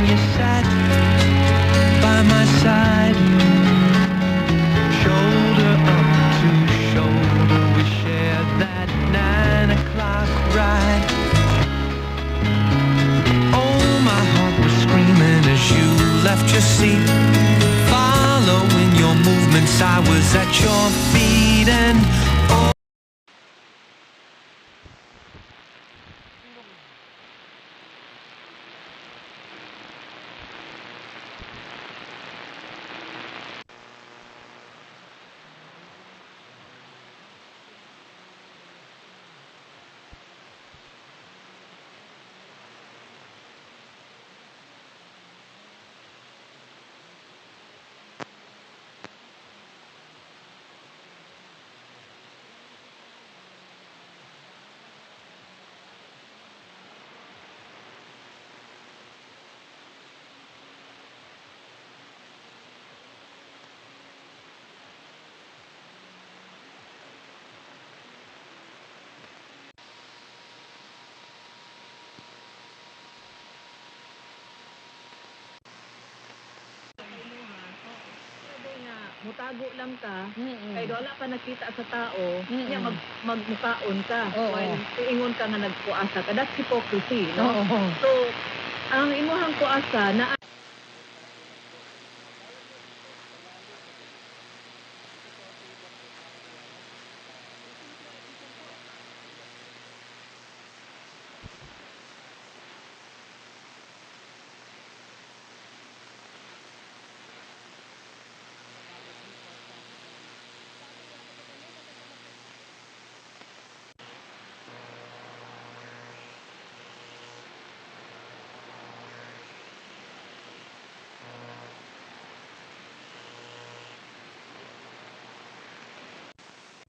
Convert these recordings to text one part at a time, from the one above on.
you sat by my side, shoulder up to shoulder, we shared that 9 o'clock ride. Oh, my heart was screaming as you left your seat, following your movements. I was at your feet, and oh, mutago lang ka, Mm. kay wala pa nakita sa tao, niya magmukaon ka. Oo. While iingon ka nga nagkuasa ka. That's hypocrisy, no? Oo. So, ang imuhang kuasa na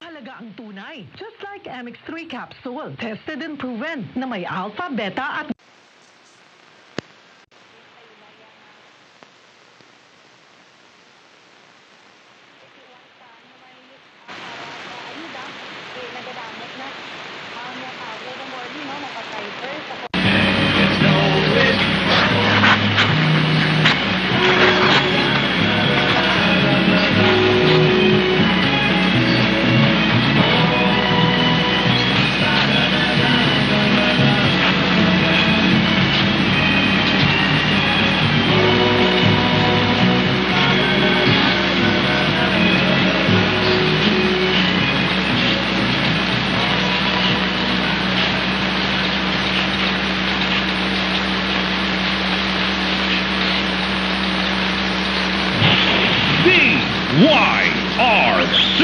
Halaga ang tunay. Just like MX3 capsule, tested and proven na may alpha, beta at Nagagamit na ang mga tao ng morning, no? Naka-cyber. YRC.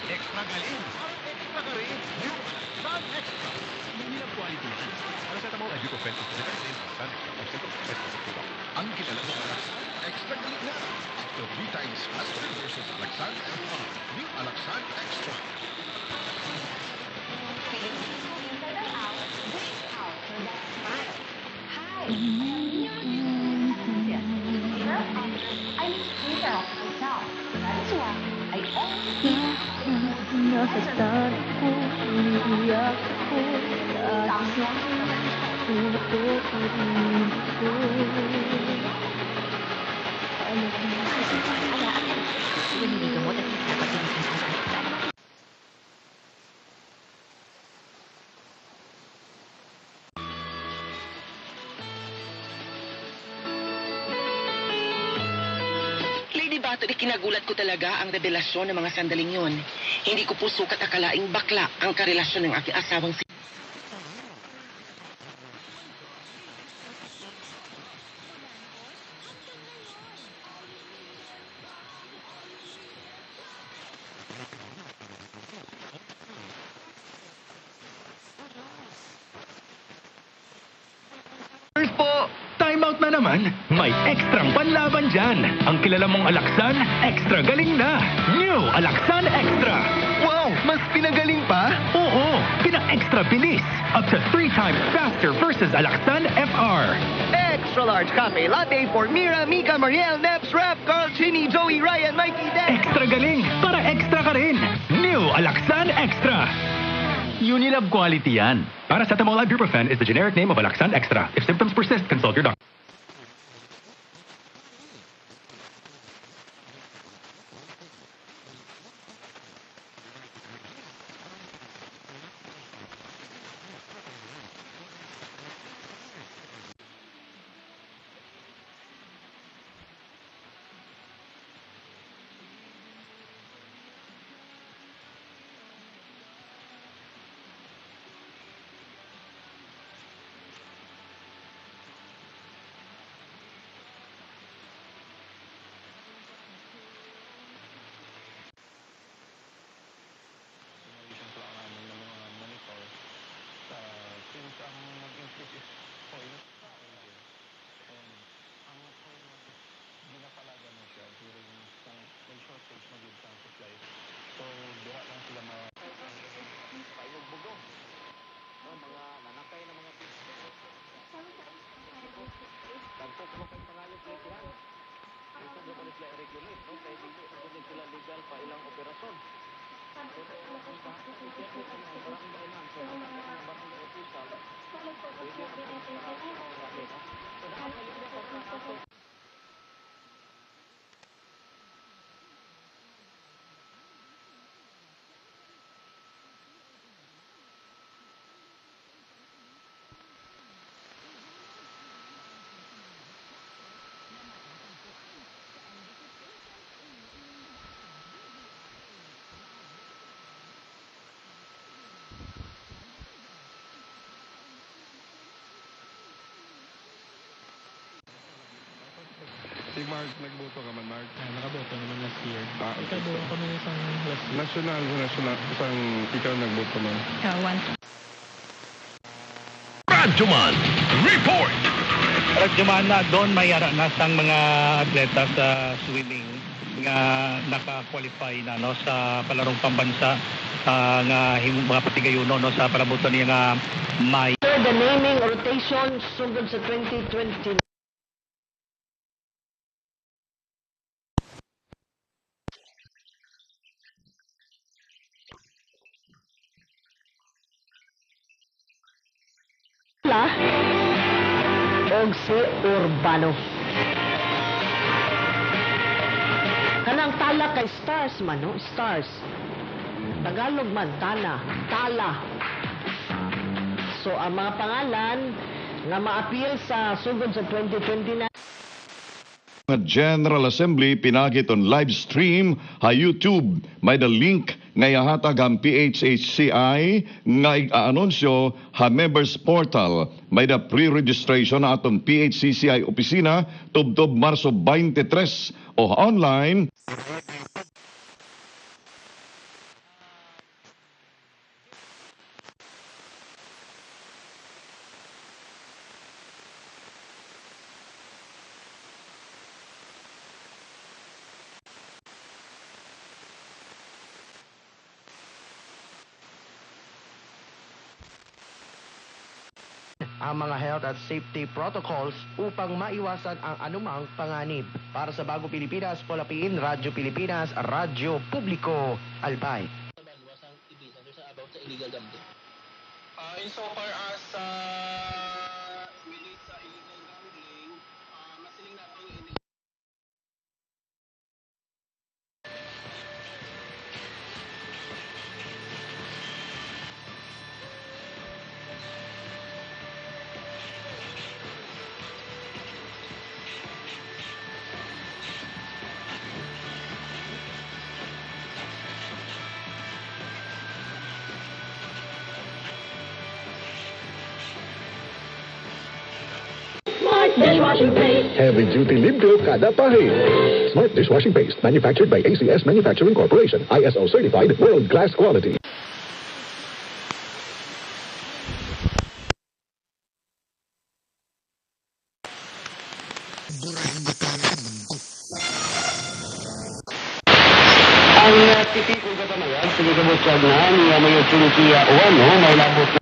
Extra galing. Extra galing. New Sun Extra. Hindi lang quality. Paracetamol and ibuprofen is different in Sun Extra. Ang kilala mo Alaxan, extra galing na. Up to 3 times faster versus Alaxan FR. New Alaxan Extra. Inside out, breathe out. I need to clean her up myself. That's why I always Nasastan ko, umiiyak ko, Tapos lang puto ko rin ko. hindi gamot at dapat tinitin sa ospital. Lady Battery, kinagulat ko talaga ang revelasyon ng mga sandaling yun. Hindi ko po sukat akalaing bakla ang karelasyon ng aking asawang si... First po, time out na naman. May ekstrang panlaban dyan. Ang kilala mong Alaksan, extra galing na. New Alaksan Extra. Wow, mas pinagaling pa? Oo, pina-extra bilis. Up to 3 times faster versus Alaksan FR. Extra large cafe latte for Mira, Mika, Mariel, Neps, Rap, Carl, Chinny, Joey, Ryan, Mikey, Dan. Extra galing, para extra ka rin. New Alaksan Extra. Unilab quality yan. Paracetamol ibuprofen is the generic name of Alaksan Extra. If symptoms persist, consult your doctor. Si Mark, nagboto ka man, Mark? Nakaboto naman last year. Okay. Ikaw kami isang last year. National, isang ikaw nagboto man. Radyoman Report! Radyoman na doon may nasang mga atleta sa swimming nga naka-qualify na no sa palarong pambansa nga mga patigayuno no sa palabuton niya nga may The naming rotation sugod sa 2020. Og si Urbano. Kanang tala kay Stars man, no? Stars. Tagalog man, tala. So, ang mga pangalan nga ma-appeal sa sugod sa 2029 Nga General Assembly pinagit on live stream ha YouTube. May the link nga ihatag ang PHHCI nga i-anunsyo ha members portal. May the pre-registration aton PHCCI opisina tubtob Marso 23 o online. ang mga health at safety protocols upang maiwasan ang anumang panganib. Para sa Bagong Pilipinas, Polapiin, Radyo Pilipinas, Radyo Publiko, Albay. Insofar as relates sa illegal gambling, masiling na itong illegal. Dishwashing paste. Heavy duty Limco kada pahid. Smart dishwashing paste manufactured by ACS Manufacturing Corporation. ISO certified world class quality. Ang tipikong katamayan, sige kabutsag na niya may utilikiya o ano, may labot na.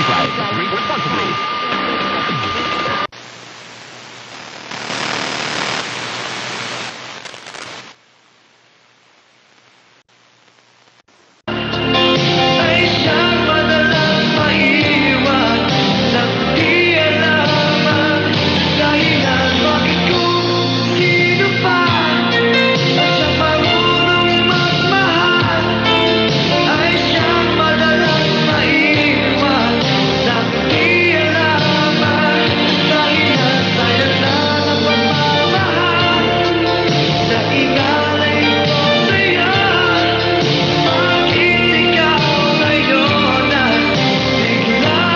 95. Drink responsibly. Ay siyang madalang maiwan Nang di alaman Dahilan bakit kung sino pa At siya marunong magmahal Ay siyang madalang maiwan Nang di alaman Dahilan sayang na ng pagmamahal Na inalay ko sa'yo Bakit ikaw ngayon ay biglang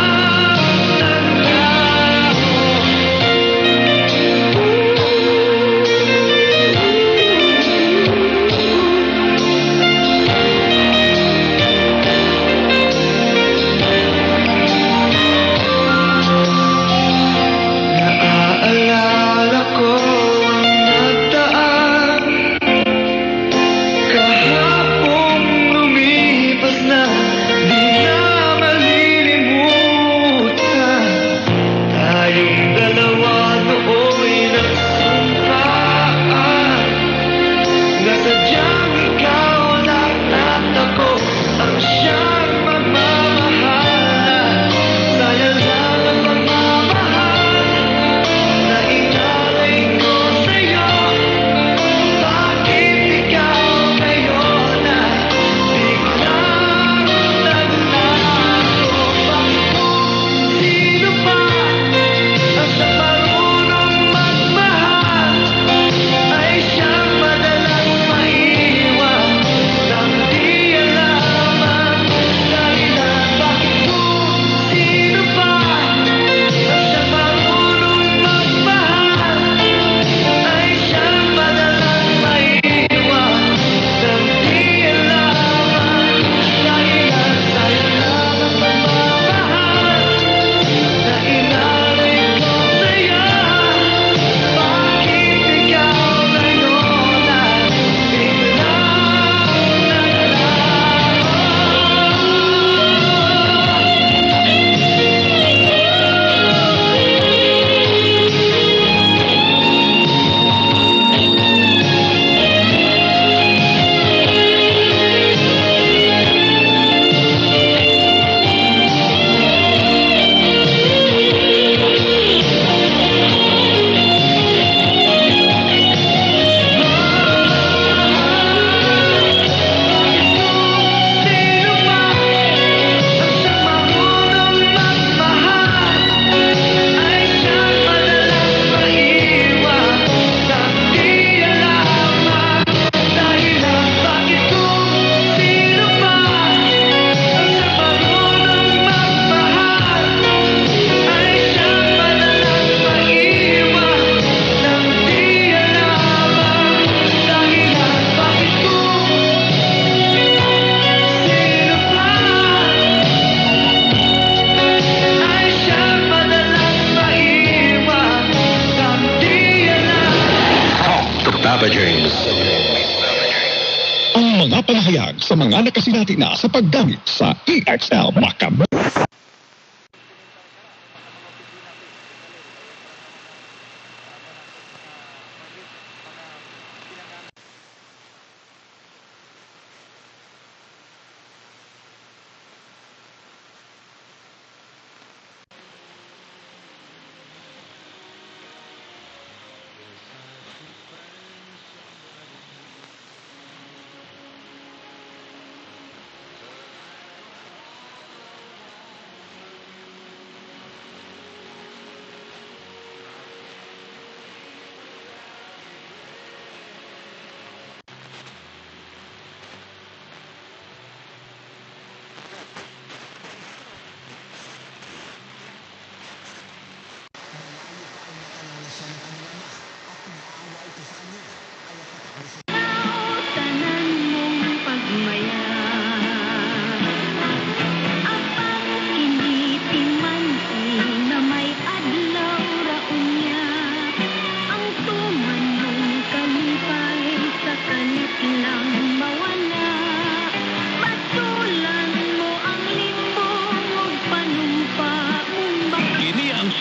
Naaalala ko ang nagdaan Kahapong lumipas na Di na malilimutan Tayong dalawa nooy nagsumpaan Na sadyang ikaw lang at ako Ang siyang mamamahala Sayang lang ang pagmamahal Na inalay ko sa'yo Bakit ikaw ngayon ay biglang naglago Bakit kung sino pa Ang siya marunong magmahal Ay siyang madalang maiwan Nang di alaman Dahilan bakit kung sino pa Ang siya marunong magmahal Ay siyang madalang maiwan Nang di alaman Dahilan sayang lang ang pagmamahal Na inalay ko sa'yo Bakit ikaw ngayon ay biglang Sino pa ang siyang marunong magmahal Ay siyang madalang maiwan Nang di alaman Dahilan bakit kung sino pa Ang siyang marunong magmahal Ay siyang madalang maiwan Nang di alaman Dahilan bakit kung sino pa Ay siyang madalang maiwan Nang di alaman The Baba James. Ang mga palahayag sa mga nakasinati na sa paggamit sa EXL Macam.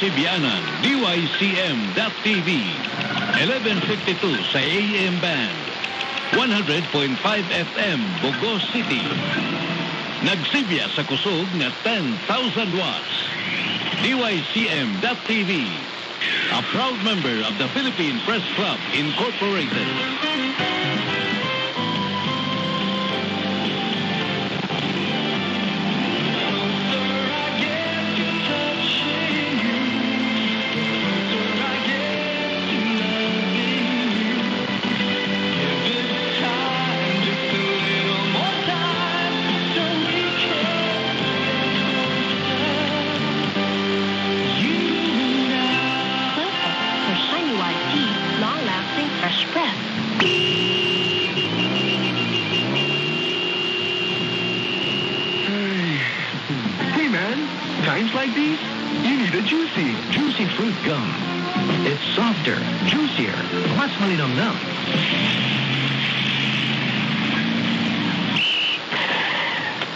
Sibianan, DYCM.TV, 1152 sa AM band, 100.5 FM, Bogos City. Nagsibya sa kusog na 10,000 watts. DYCM.TV, a proud member of the Philippine Press Club Incorporated. Hey, man, times like these, you need a Juicy Fruit Gum. It's softer, juicier, mas malinamnam.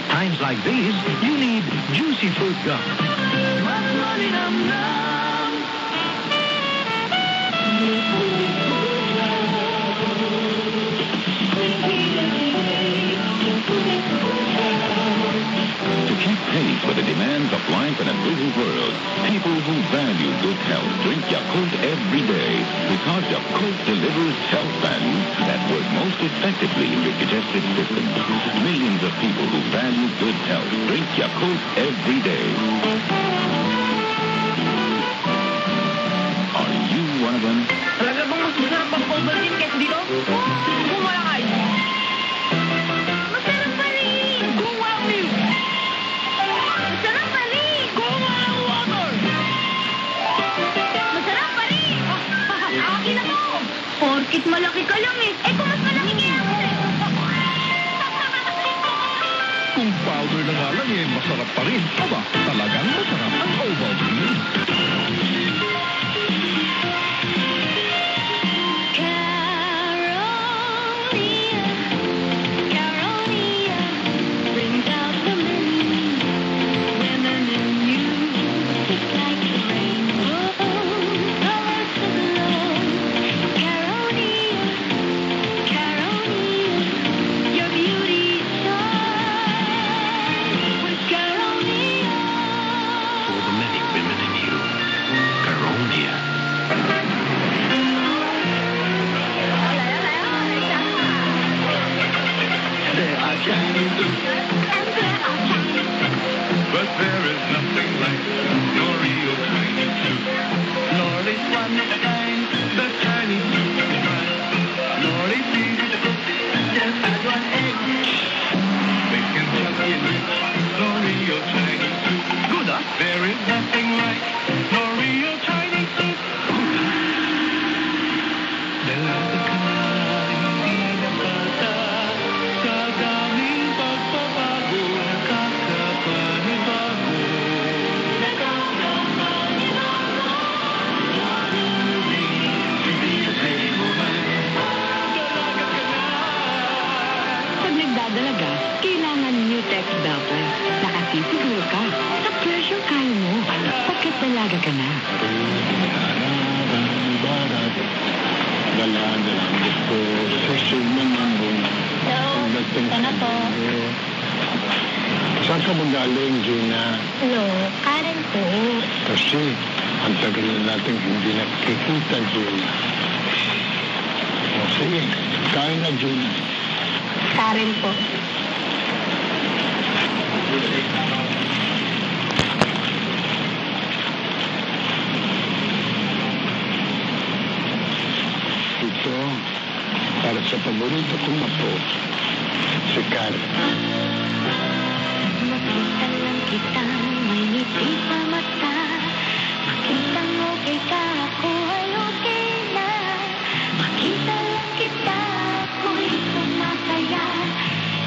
Times like these, you need Juicy Fruit Gum. Mas malinamnam. To keep pace with the demands of life in a busy world, people who value good health drink Yakult every day because Yakult delivers health values that work most effectively in your digestive system. Millions of people who value good health drink Yakult every day. Are you one of them? Talaga bang mas masarap ang Ovaltine kaysa dito? Kung wala kayo. Masarap pa rin! Kung walang milk! Masarap pa rin! Kung walang water! Masarap pa rin! Akin na to! Porkit malaki ka lang eh! Eh kung mas malaki kaya ako eh! Kung powder na nga lang eh, masarap pa rin. Aba, talagang masarap ang Ovaltine. But there is nothing like L'Oreal Tiny Soup. L'Oreal's one kind, the tiny soup is right. L'Oreal feeds just add one egg. Bacon, chunky and rich, L'Oreal Tiny Soup. Good, huh? There is nothing like L'Oreal Tiny Soup. Dalaga ka na, hindi na bata. Sa daming pagbabago, nakakapanibago. Pag nagdadalaga, kailangan New Tex Belter. Nakasisiguro ka. Sa pressure kaya mo. Pagkat dalaga ka na. Dalaga lang gusto. Susunod naman mo. Ito na po. Saan ka magaling, Gina? Hello, Karen po. Kasi, ang tagal na natin hindi nakikita, Gina. O sige, kain na, Gina. Karen po. Ito, para sa paborito kong apo, si Karen. Makita lang kita, may ngiti sa mata. Makitang okay ka, ako ay okay na. Makita lang kita, ako'y sumasaya.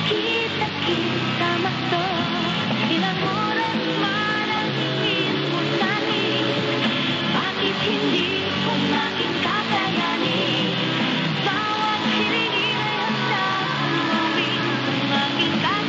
Kita-kita mato, ilang oras man ang hingin mo sa'kin. Bakit hindi ko making kakayanin? Bawat hiringin ay handa kong gawin ang aking kaya.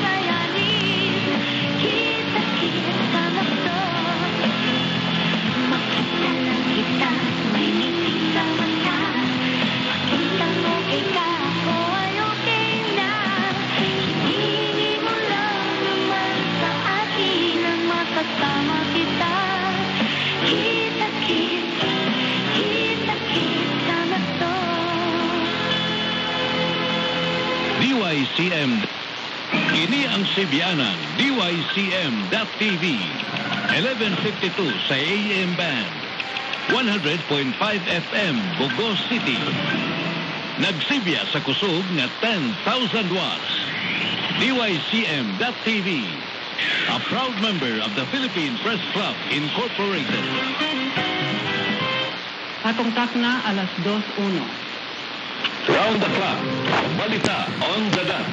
DYCM. Kini ang Sibianang DYCM.TV. 1152 sa AM band. 100.5 FM Bogos City. Nagsibya sa kusog nga 10,000 watts. DYCM.TV. A proud member of the Philippine Press Club Incorporated. Patungtak na 2:01. Round the clock. Balita on the dot.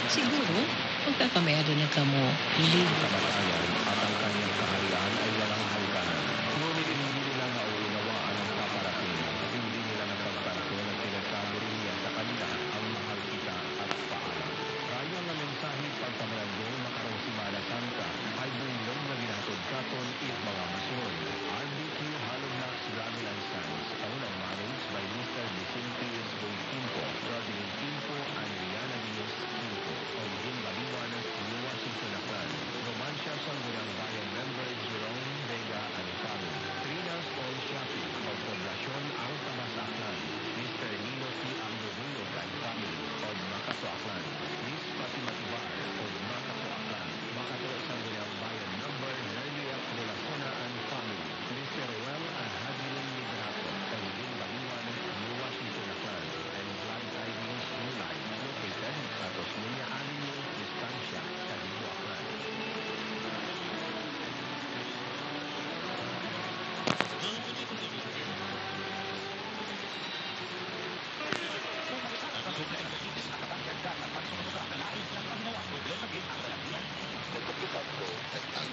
Siguro, magkakamayado na ka mo. Hindi. Kamatayan at ang kanyang kaharian ay walang hangganan. Ngunit hindi nila nauunawaan ang paparating. Hindi nila napagtanto na sinasabi rin niya sa kanila ang mahal kita at paalam. Rayong na mensahe pagpamalandong nakarang Simana Santa ay bulong na ginatod katon it mga mason. RBQ Hollow Blocks Gravel and Sands, kaunang managed by Mr. Vicente Esboy Quinto, Rodney Quinto, and Rihanna Diaz Quinto, of Gimbaliwan, New Washington, Aklan. Romancia Sangguniang Bayan member Jerome Vega and family. Trinas Paul Shafi of Poblacion Altabas, Aklan. Mr. Nino P. Ambrogullo and family of Makato, Aklan. Miss Fatima Ibar of Makato, Aklan. Makato Sangguniang Bayan member Nerlia Colasona and family. Mr. Ruel Ahadilin Migrato of Gimbaliwan, New Washington, Aklan. And Glad Tidings New Life located sa Tosmunia Avenue, Distancia, Calibo, Aklan.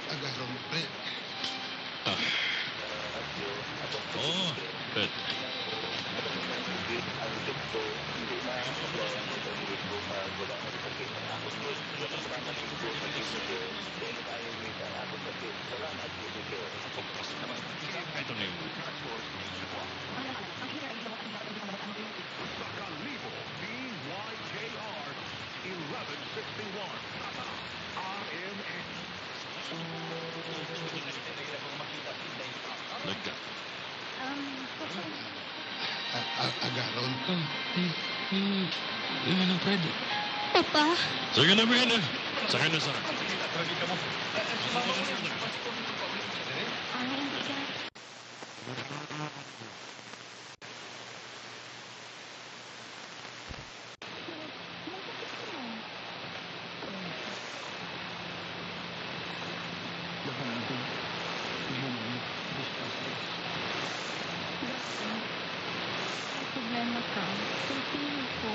Agarong pre. Oh, good. Ito na yun. Kalibo, BYKR, 1161. RMN. Nagka. Agaron. Yung anong Fred? Papa? Sige na, Brenda. Sakay na, Sarah. Problema ka. Tulpili ko.